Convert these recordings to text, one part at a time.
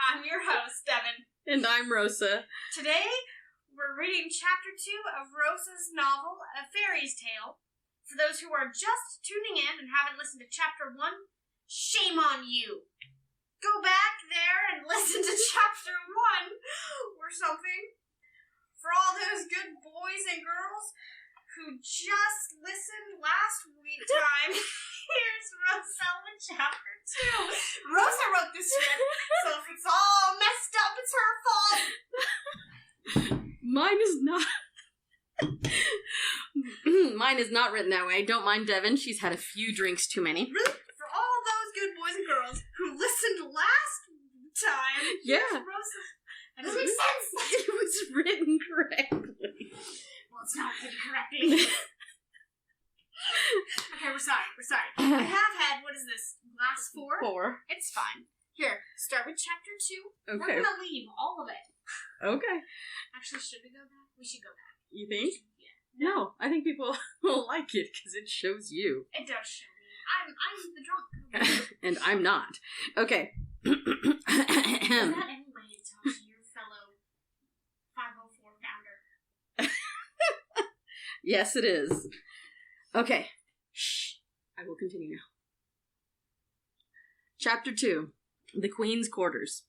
I'm your host, Devin. And I'm Rosa. Today, we're reading Chapter 2 of Rosa's novel, A Fairy's Tale. For those who are just tuning in and haven't listened to Chapter 1, shame on you. Go back there and listen to Chapter 1 or something. For all those good boys and girls who just listened last week time, here's Rosa with Chapter 2. Rosa wrote this script, so if it's all messed up, it's her fault. Mine is not. Mine is not written that way. Don't mind Devin. She's had a few drinks too many. Really? For all those good boys and girls who listened last time, yeah. Rosa. That doesn't make sense. It was written correctly. Well, it's not written correctly. Okay, we're sorry. I have had, what is this, last 4? 4. It's fine. Here, start with Chapter 2. Okay. We're gonna leave all of it. Okay. Actually, should we go back? We should go back. You think? Yeah. No, I think people will like it because it shows you. It does show me. I'm the drunk. And I'm not. Okay. Is that any way to talk to your fellow 504 founder? Yes, it is. Okay. Shh. I will continue now. Chapter 2. The Queen's Quarters.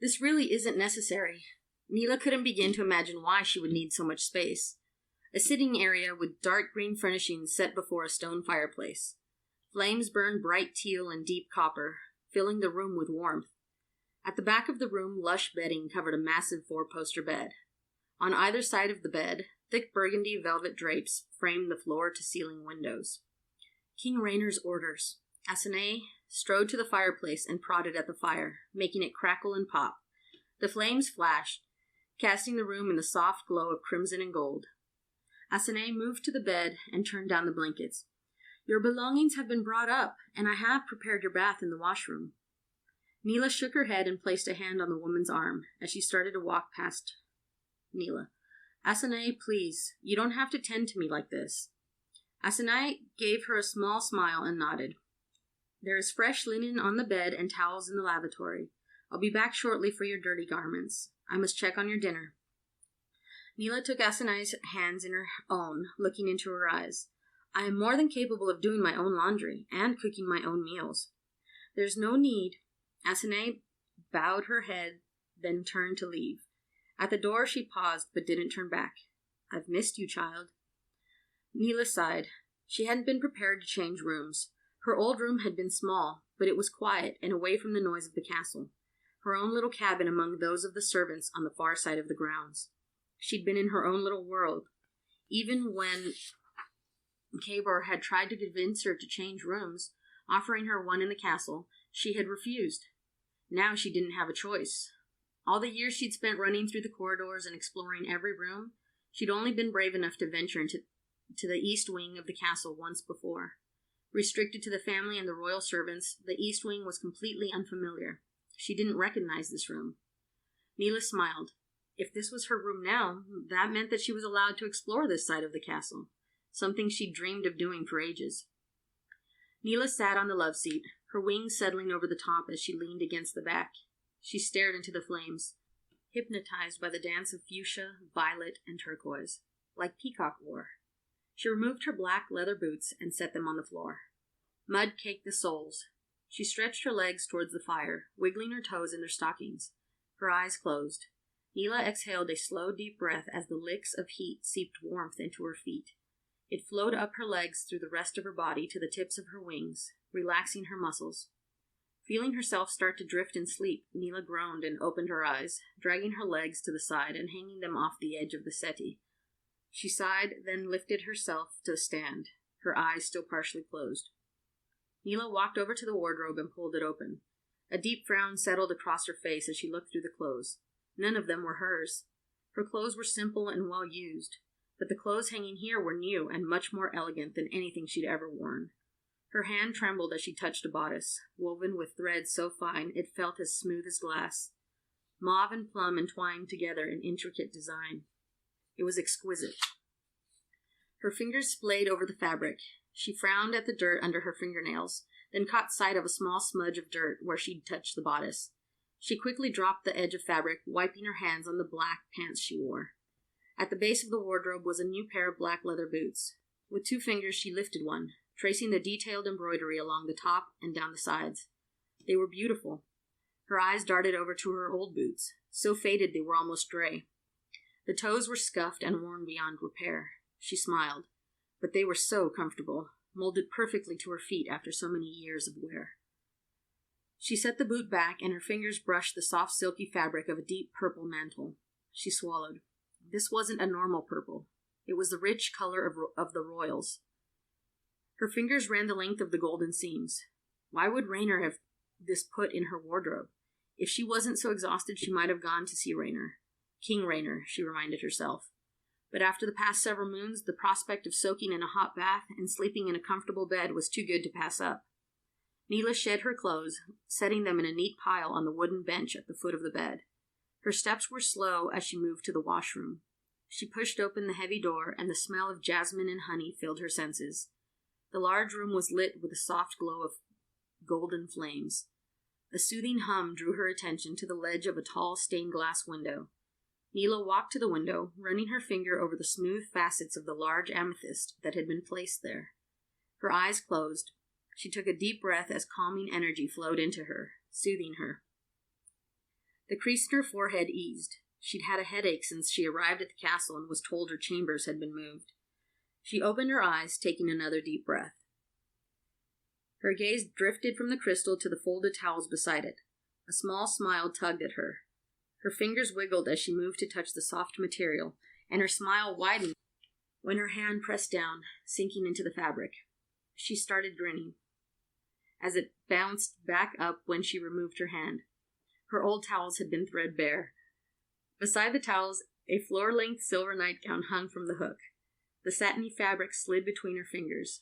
This really isn't necessary. Neela couldn't begin to imagine why she would need so much space. A sitting area with dark green furnishings set before a stone fireplace. Flames burned bright teal and deep copper, filling the room with warmth. At the back of the room, lush bedding covered a massive 4-poster bed. On either side of the bed, thick burgundy velvet drapes framed the floor-to-ceiling windows. King Ranor's orders. Asane strode to the fireplace and prodded at the fire, making it crackle and pop. The flames flashed, casting the room in the soft glow of crimson and gold. Asane moved to the bed and turned down the blankets. Your belongings have been brought up, and I have prepared your bath in the washroom. Neela shook her head and placed a hand on the woman's arm as she started to walk past Neela. Asane, please, you don't have to tend to me like this. Asane gave her a small smile and nodded. There is fresh linen on the bed and towels in the lavatory. I'll be back shortly for your dirty garments. I must check on your dinner. Neela took Asane's hands in her own, looking into her eyes. I am more than capable of doing my own laundry and cooking my own meals. There's no need. Asane bowed her head, then turned to leave. At the door she paused, but didn't turn back. I've missed you, child. Neela sighed. She hadn't been prepared to change rooms. Her old room had been small, but it was quiet and away from the noise of the castle. Her own little cabin among those of the servants on the far side of the grounds. She'd been in her own little world. Even when Kabor had tried to convince her to change rooms, offering her one in the castle, she had refused. Now she didn't have a choice. All the years she'd spent running through the corridors and exploring every room, she'd only been brave enough to venture into the east wing of the castle once before. Restricted to the family and the royal servants, the east wing was completely unfamiliar. She didn't recognize this room. Neela smiled. If this was her room now, that meant that she was allowed to explore this side of the castle, something she'd dreamed of doing for ages. Neela sat on the love seat, her wings settling over the top as she leaned against the back. She stared into the flames, hypnotized by the dance of fuchsia, violet, and turquoise, like Peacock wore. She removed her black leather boots and set them on the floor. Mud caked the soles. She stretched her legs towards the fire, wiggling her toes in their stockings. Her eyes closed. Neela exhaled a slow, deep breath as the licks of heat seeped warmth into her feet. It flowed up her legs through the rest of her body to the tips of her wings, relaxing her muscles. Feeling herself start to drift in sleep, Neela groaned and opened her eyes, dragging her legs to the side and hanging them off the edge of the settee. She sighed, then lifted herself to stand, her eyes still partially closed. Neela walked over to the wardrobe and pulled it open. A deep frown settled across her face as she looked through the clothes. None of them were hers. Her clothes were simple and well used, but the clothes hanging here were new and much more elegant than anything she'd ever worn. Her hand trembled as she touched a bodice, woven with threads so fine it felt as smooth as glass. Mauve and plum entwined together in intricate design. It was exquisite. Her fingers splayed over the fabric. She frowned at the dirt under her fingernails, then caught sight of a small smudge of dirt where she'd touched the bodice. She quickly dropped the edge of fabric, wiping her hands on the black pants she wore. At the base of the wardrobe was a new pair of black leather boots. With 2 fingers she lifted one, tracing the detailed embroidery along the top and down the sides. They were beautiful. Her eyes darted over to her old boots, so faded they were almost gray. The toes were scuffed and worn beyond repair. She smiled, but they were so comfortable, molded perfectly to her feet after so many years of wear. She set the boot back, and her fingers brushed the soft silky fabric of a deep purple mantle. She swallowed. This wasn't a normal purple. It was the rich color of the royals. Her fingers ran the length of the golden seams. Why would Ranor have this put in her wardrobe? If she wasn't so exhausted, she might have gone to see Ranor. King Ranor, she reminded herself. But after the past several moons, the prospect of soaking in a hot bath and sleeping in a comfortable bed was too good to pass up. Neela shed her clothes, setting them in a neat pile on the wooden bench at the foot of the bed. Her steps were slow as she moved to the washroom. She pushed open the heavy door, and the smell of jasmine and honey filled her senses. The large room was lit with a soft glow of golden flames. A soothing hum drew her attention to the ledge of a tall stained-glass window. Neela walked to the window, running her finger over the smooth facets of the large amethyst that had been placed there. Her eyes closed. She took a deep breath as calming energy flowed into her, soothing her. The crease in her forehead eased. She'd had a headache since she arrived at the castle and was told her chambers had been moved. She opened her eyes, taking another deep breath. Her gaze drifted from the crystal to the folded towels beside it. A small smile tugged at her. Her fingers wiggled as she moved to touch the soft material, and her smile widened when her hand pressed down, sinking into the fabric. She started grinning, as it bounced back up when she removed her hand. Her old towels had been threadbare. Beside the towels, a floor-length silver nightgown hung from the hook. The satiny fabric slid between her fingers.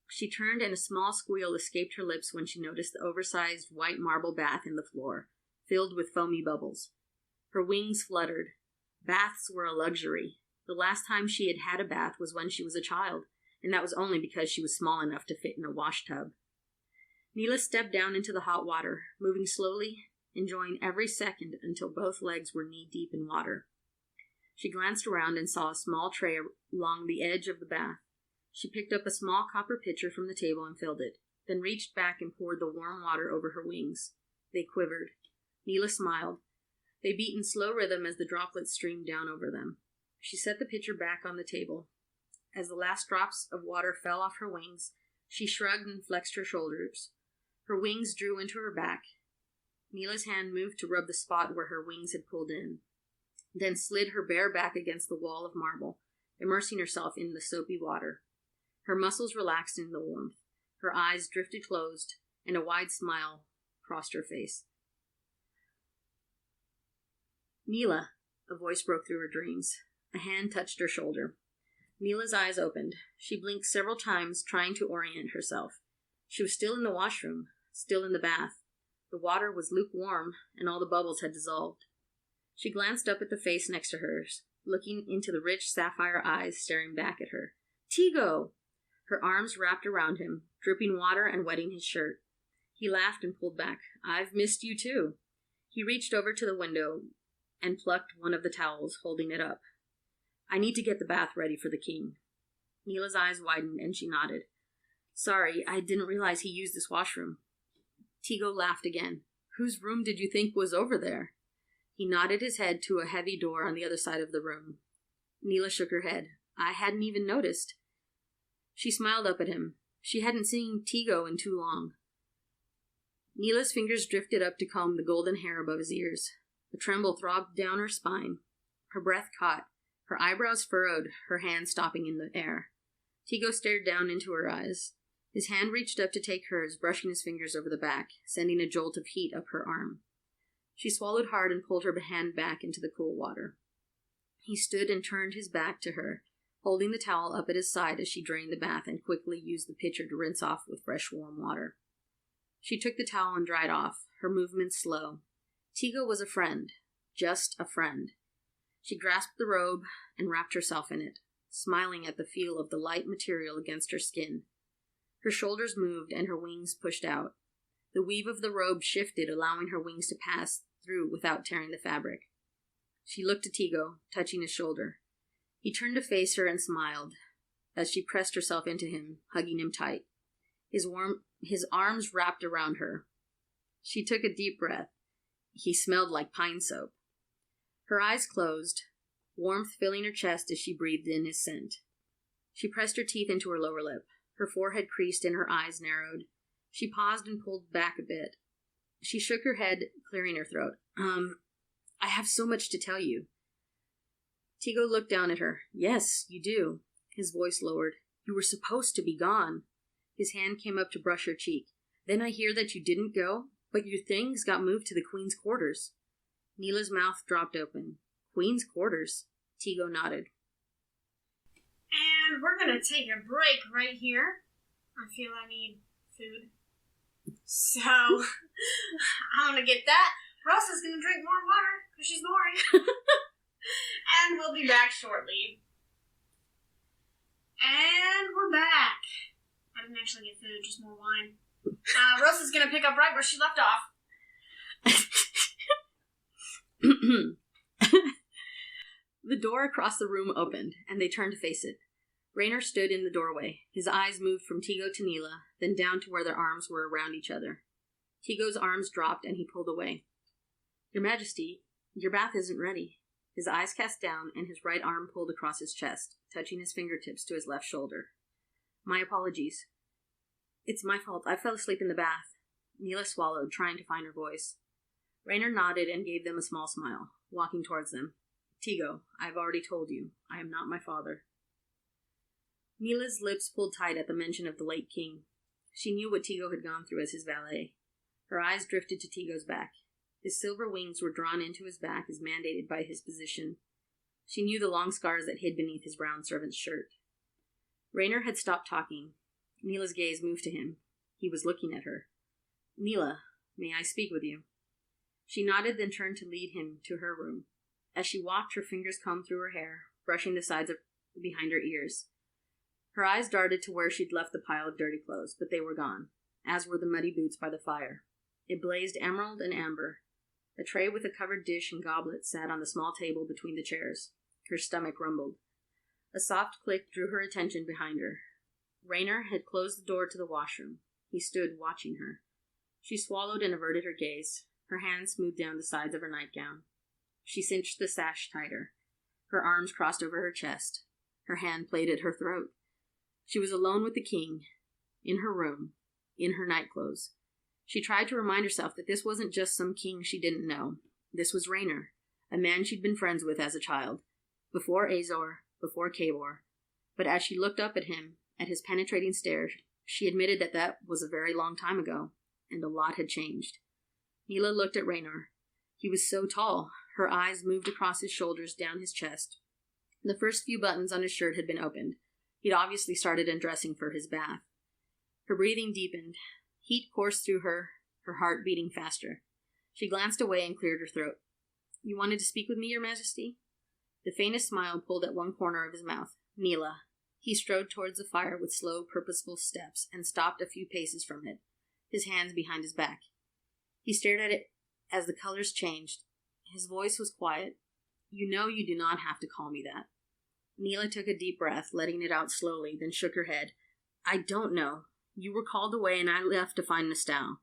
She turned, and a small squeal escaped her lips when she noticed the oversized white marble bath in the floor, filled with foamy bubbles. Her wings fluttered. Baths were a luxury. The last time she had had a bath was when she was a child, and that was only because she was small enough to fit in a washtub. Neela stepped down into the hot water, moving slowly, enjoying every second until both legs were knee-deep in water. She glanced around and saw a small tray along the edge of the bath. She picked up a small copper pitcher from the table and filled it, then reached back and poured the warm water over her wings. They quivered. Neela smiled. They beat in slow rhythm as the droplets streamed down over them. She set the pitcher back on the table. As the last drops of water fell off her wings, she shrugged and flexed her shoulders. Her wings drew into her back. Neela's hand moved to rub the spot where her wings had pulled in, then slid her bare back against the wall of marble, immersing herself in the soapy water. Her muscles relaxed in the warmth. Her eyes drifted closed, and a wide smile crossed her face. "Neela," a voice broke through her dreams. A hand touched her shoulder. Neela's eyes opened. She blinked several times, trying to orient herself. She was still in the washroom, still in the bath. The water was lukewarm, and all the bubbles had dissolved. She glanced up at the face next to hers, looking into the rich sapphire eyes staring back at her. "Tigo!" Her arms wrapped around him, dripping water and wetting his shirt. He laughed and pulled back. "I've missed you too." He reached over to the window and plucked one of the towels, holding it up. "I need to get the bath ready for the king." Neela's eyes widened, and she nodded. "Sorry, I didn't realize he used this washroom." Tigo laughed again. "Whose room did you think was over there?" He nodded his head to a heavy door on the other side of the room. Neela shook her head. "I hadn't even noticed." She smiled up at him. She hadn't seen Tigo in too long. Neela's fingers drifted up to comb the golden hair above his ears. A tremble throbbed down her spine. Her breath caught. Her eyebrows furrowed, her hand stopping in the air. Tigo stared down into her eyes. His hand reached up to take hers, brushing his fingers over the back, sending a jolt of heat up her arm. She swallowed hard and pulled her hand back into the cool water. He stood and turned his back to her, holding the towel up at his side as she drained the bath and quickly used the pitcher to rinse off with fresh warm water. She took the towel and dried off, her movements slow. Tigo was a friend, just a friend. She grasped the robe and wrapped herself in it, smiling at the feel of the light material against her skin. Her shoulders moved and her wings pushed out. The weave of the robe shifted, allowing her wings to pass through without tearing the fabric. She looked at Tigo, touching his shoulder. He turned to face her and smiled as she pressed herself into him, hugging him tight. His arms wrapped around her. She took a deep breath. He smelled like pine soap. Her eyes closed, warmth filling her chest as she breathed in his scent. She pressed her teeth into her lower lip. Her forehead creased and her eyes narrowed. She paused and pulled back a bit. She shook her head, clearing her throat. I have so much to tell you. Tigo looked down at her. Yes, you do. His voice lowered. You were supposed to be gone. His hand came up to brush her cheek. Then I hear that you didn't go, but your things got moved to the Queen's quarters. Neela's mouth dropped open. Queen's quarters? Tigo nodded. And we're going to take a break right here. I feel I need food. So, I'm going to get that. Rosa's going to drink more water because she's boring. And we'll be back shortly. And we're back. I didn't actually get food, just more wine. Rosa's going to pick up right where she left off. The door across the room opened, and they turned to face it. Ranor stood in the doorway. His eyes moved from Tigo to Neela, then down to where their arms were around each other. Tigo's arms dropped, and he pulled away. Your Majesty, your bath isn't ready. His eyes cast down, and his right arm pulled across his chest, touching his fingertips to his left shoulder. My apologies. It's my fault. I fell asleep in the bath. Neela swallowed, trying to find her voice. Ranor nodded and gave them a small smile, walking towards them. Tigo, I've already told you, I am not my father. Neela's lips pulled tight at the mention of the late king. She knew what Tigo had gone through as his valet. Her eyes drifted to Tigo's back. His silver wings were drawn into his back as mandated by his position. She knew the long scars that hid beneath his brown servant's shirt. Ranor had stopped talking. Neela's gaze moved to him. He was looking at her. Neela, may I speak with you? She nodded, then turned to lead him to her room. As she walked, her fingers combed through her hair, brushing the sides of behind her ears. Her eyes darted to where she'd left the pile of dirty clothes, but they were gone, as were the muddy boots by the fire. It blazed emerald and amber. A tray with a covered dish and goblet sat on the small table between the chairs. Her stomach rumbled. A soft click drew her attention behind her. Ranor had closed the door to the washroom. He stood watching her. She swallowed and averted her gaze. Her hand smoothed down the sides of her nightgown. She cinched the sash tighter. Her arms crossed over her chest. Her hand played at her throat. She was alone with the king, in her room, in her nightclothes. She tried to remind herself that this wasn't just some king she didn't know. This was Ranor, a man she'd been friends with as a child, before Azor, before Kabor. But as she looked up at him, at his penetrating stare, she admitted that that was a very long time ago, and a lot had changed. Neela looked at Ranor. He was so tall. Her eyes moved across his shoulders, down his chest. The first few buttons on his shirt had been opened. He'd obviously started undressing for his bath. Her breathing deepened. Heat coursed through her heart beating faster. She glanced away and cleared her throat. You wanted to speak with me, Your Majesty? The faintest smile pulled at one corner of his mouth. Neela. He strode towards the fire with slow, purposeful steps and stopped a few paces from it, his hands behind his back. He stared at it as the colors changed. His voice was quiet. You know you do not have to call me that. Neela took a deep breath, letting it out slowly, then shook her head. I don't know. You were called away and I left to find Nestal.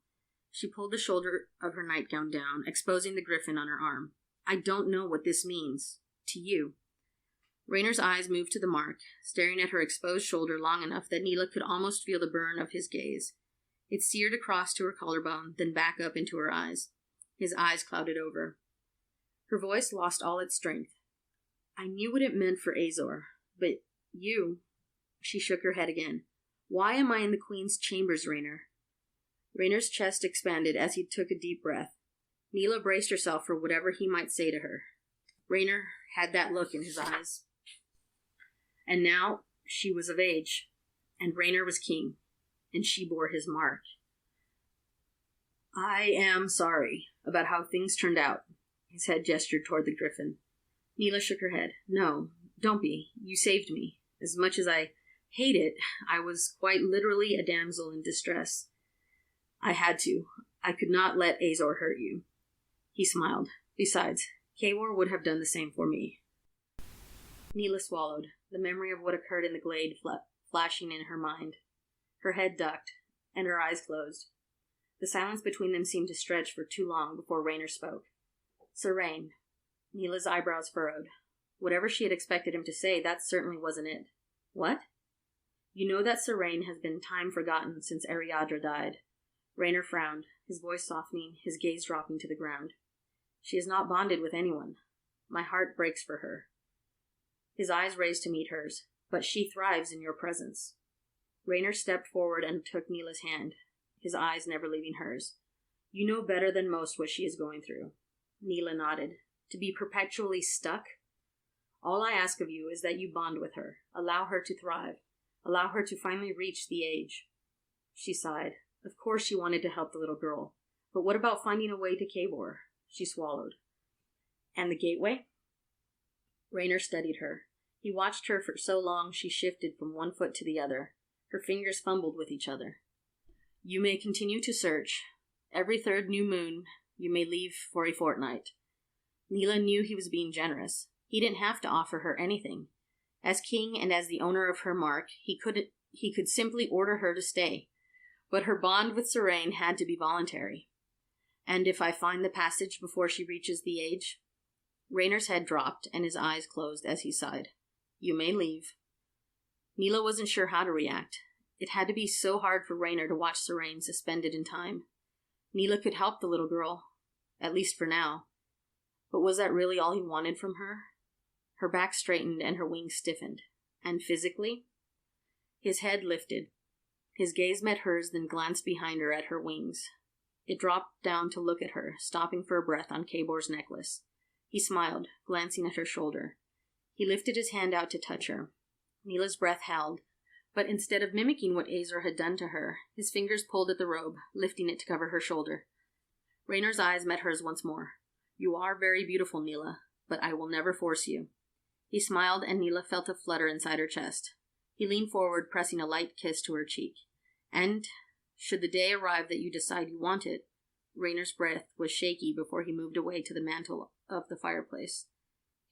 She pulled the shoulder of her nightgown down, exposing the griffin on her arm. I don't know what this means. To you. Rainor's eyes moved to the mark, staring at her exposed shoulder long enough that Neela could almost feel the burn of his gaze. It seared across to her collarbone, then back up into her eyes. His eyes clouded over. Her voice lost all its strength. I knew what it meant for Azor, but you... She shook her head again. Why am I in the Queen's chambers, Ranor? Rainor's chest expanded as he took a deep breath. Neela braced herself for whatever he might say to her. Ranor had that look in his eyes. And now she was of age, and Ranor was king, and she bore his mark. I am sorry about how things turned out. His head gestured toward the griffin. Neela shook her head. No, don't be. You saved me. As much as I hate it, I was quite literally a damsel in distress. I had to. I could not let Azor hurt you. He smiled. Besides, Kavor would have done the same for me. Neela swallowed, the memory of what occurred in the glade flashing in her mind. Her head ducked, and her eyes closed. The silence between them seemed to stretch for too long before Ranor spoke. Sir Rain. Neela's eyebrows furrowed. Whatever she had expected him to say, that certainly wasn't it. What? You know that Sir Rain has been time forgotten since Ariadra died. Ranor frowned, his voice softening, his gaze dropping to the ground. She is not bonded with anyone. My heart breaks for her. His eyes raised to meet hers, but she thrives in your presence. Ranor stepped forward and took Neela's hand, his eyes never leaving hers. You know better than most what she is going through. Neela nodded. To be perpetually stuck? All I ask of you is that you bond with her, allow her to thrive, allow her to finally reach the age. She sighed. Of course she wanted to help the little girl, but what about finding a way to Kavor? She swallowed. And the gateway? Ranor studied her. He watched her for so long she shifted from one foot to the other. Her fingers fumbled with each other. You may continue to search. Every third new moon, you may leave for a fortnight. Neela knew he was being generous. He didn't have to offer her anything. As king and as the owner of her mark, he could simply order her to stay. But her bond with Sir Rain had to be voluntary. And if I find the passage before she reaches the age? Rainor's head dropped, and his eyes closed as he sighed. You may leave. Neela wasn't sure how to react. It had to be so hard for Ranor to watch Sir Rain suspended in time. Neela could help the little girl, at least for now. But was that really all he wanted from her? Her back straightened and her wings stiffened. And physically? His head lifted. His gaze met hers, then glanced behind her at her wings. It dropped down to look at her, stopping for a breath on Kavor's necklace. He smiled, glancing at her shoulder. He lifted his hand out to touch her. Neela's breath held, but instead of mimicking what Azor had done to her, his fingers pulled at the robe, lifting it to cover her shoulder. Rainor's eyes met hers once more. You are very beautiful, Neela, but I will never force you. He smiled, and Neela felt a flutter inside her chest. He leaned forward, pressing a light kiss to her cheek. And, should the day arrive that you decide you want it, Rainor's breath was shaky before he moved away to the mantel of the fireplace.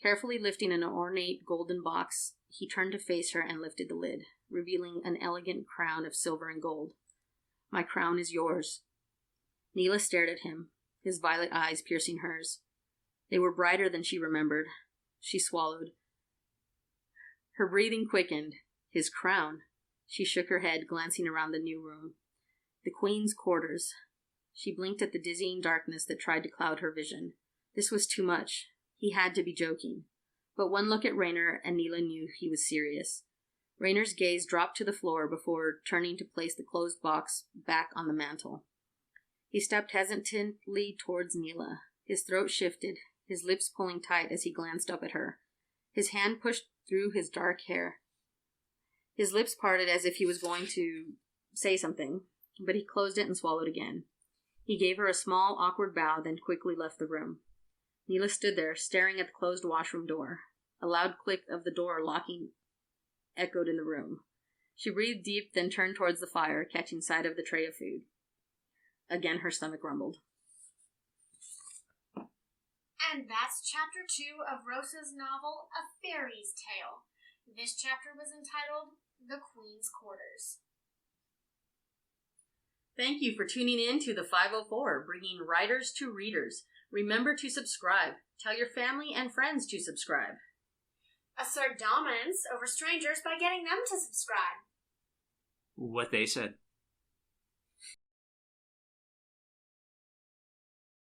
Carefully lifting an ornate golden box, he turned to face her and lifted the lid, revealing an elegant crown of silver and gold. My crown is yours. Neela stared at him, his violet eyes piercing hers. They were brighter than she remembered. She swallowed. Her breathing quickened. His crown. She shook her head, glancing around the new room. The Queen's quarters. She blinked at the dizzying darkness that tried to cloud her vision. This was too much. He had to be joking. But one look at Ranor, and Neela knew he was serious. Rainor's gaze dropped to the floor before turning to place the closed box back on the mantel. He stepped hesitantly towards Neela. His throat shifted, his lips pulling tight as he glanced up at her. His hand pushed through his dark hair. His lips parted as if he was going to say something, but he closed it and swallowed again. He gave her a small, awkward bow, then quickly left the room. Neela stood there, staring at the closed washroom door. A loud click of the door locking echoed in the room. She breathed deep, then turned towards the fire, catching sight of the tray of food. Again, her stomach rumbled. And that's Chapter 2 of Rosa's novel, A Fairy's Tale. This chapter was entitled The Queen's Quarters. Thank you for tuning in to the 504, bringing writers to readers. Remember to subscribe. Tell your family and friends to subscribe. Assert dominance over strangers by getting them to subscribe. What they said.